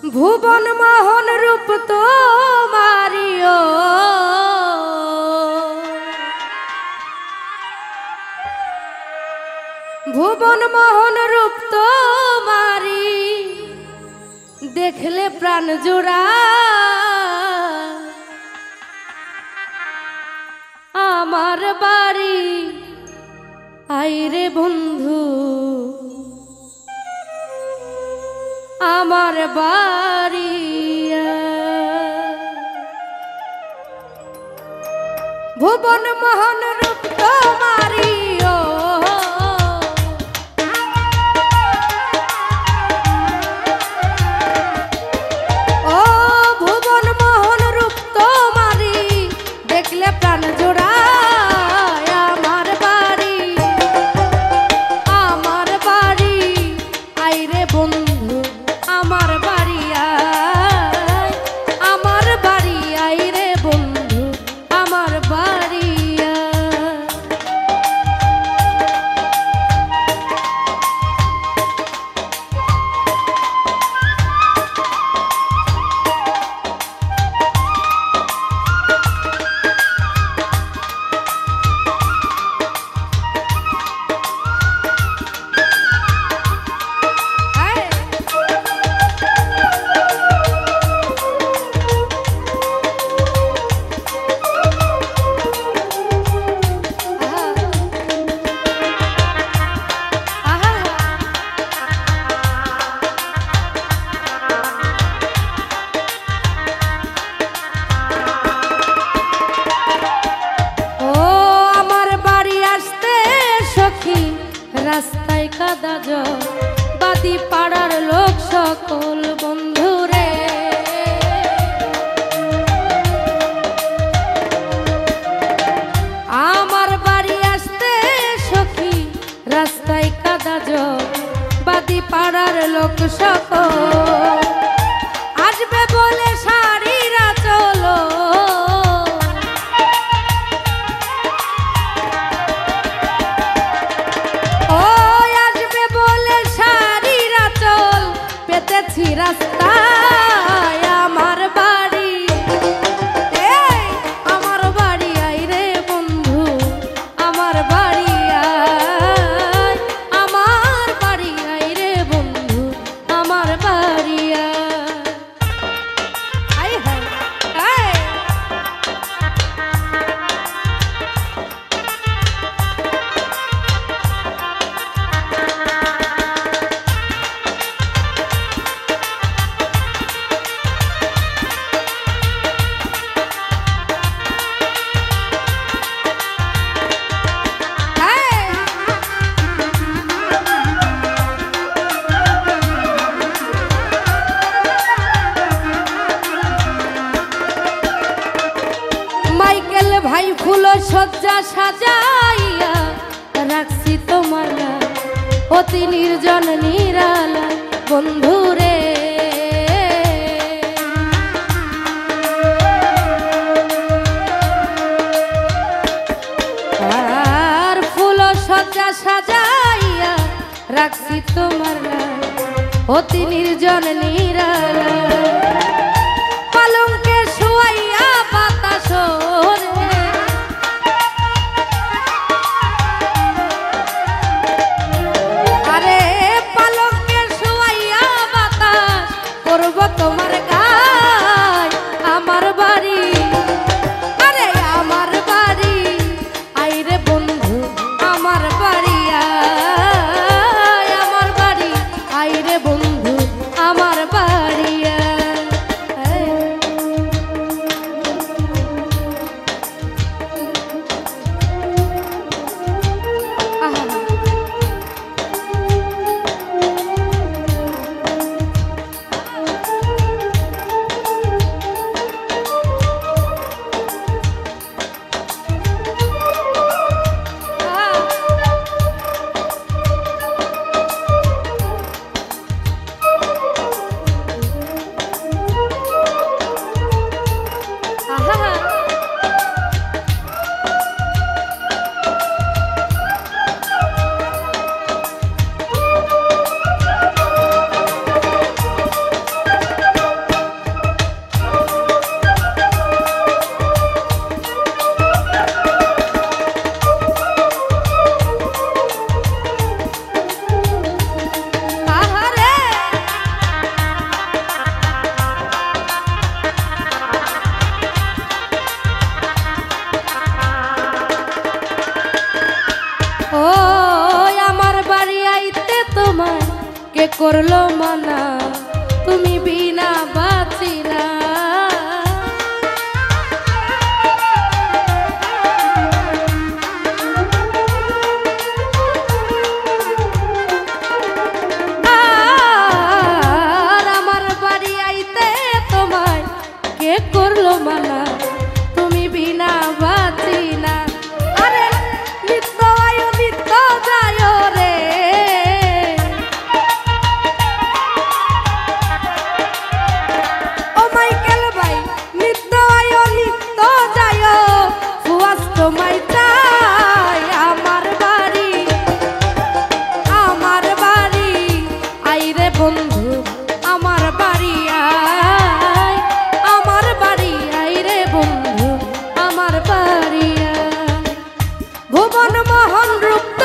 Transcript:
ভুবন মোহন রূপ তোমারিও ভুবন মোহন রূপ তোমারি দেখলে প্রাণ জোড়া আমার বাড়ি আইরে বন্ধু আমার বাড়ি ভুবন মোহন রূপ তোমারি ও ভুবন মোহন রূপ তোমারি দেখলে প্রাণ জোড়া আমার বাড়ি আইরে বন্ধু আমার বাড়ি আইরে বন্ধু আমার বাড়ি রাস্তায় কাদা জল বাদি পাড়ার লোক সকল বন্ধুরে আমার বাড়ি আসতে সখী রাস্তায় কাদা জল বাদি পাড়ার লোক সকল আসবে বলে শাড়িরা চলো রাস্তায় আমার বাড়ি আইরে বন্ধু আমার বাড়ি আইরে বন্ধু আমার বাড়ি ভাই ফুল সজ্জা সাজাইয়া রাখছি তোমার অতি নির্জন নিরালা বন্ধুরে আর ফুল সজ্জা সাজাইয়া রাখছি তোমার অতি নির্জন নিরালা পালঙ্কে শুয়াইয়া বাতাস তোমার গায় আমার বাড়ি আইরে বন্ধু আমার বাড়ি আইরে বন্ধু আমার বাড়ি ও আমার বাড়ি আইতে তোমায় কে করলো মানা, তুমি বিনা বাঁচি না। আর আমার বাড়ি আইতে তোমায় কে করলো মানা, তুমি বিনা বাঁচি না। আরে নিত্য আয়ো নিত্য যায় রে, ও মাইকেল ভাই নিত্য আয়ো নিত্য যায়, ফুয়াস তোমায় চাই। আমার বাড়ি আইরে বন্ধু আমার বাড়ি আয়, আমার বাড়ি আইরে বন্ধু আমার বাড়ি আয়। ভুবন মোহন রূপ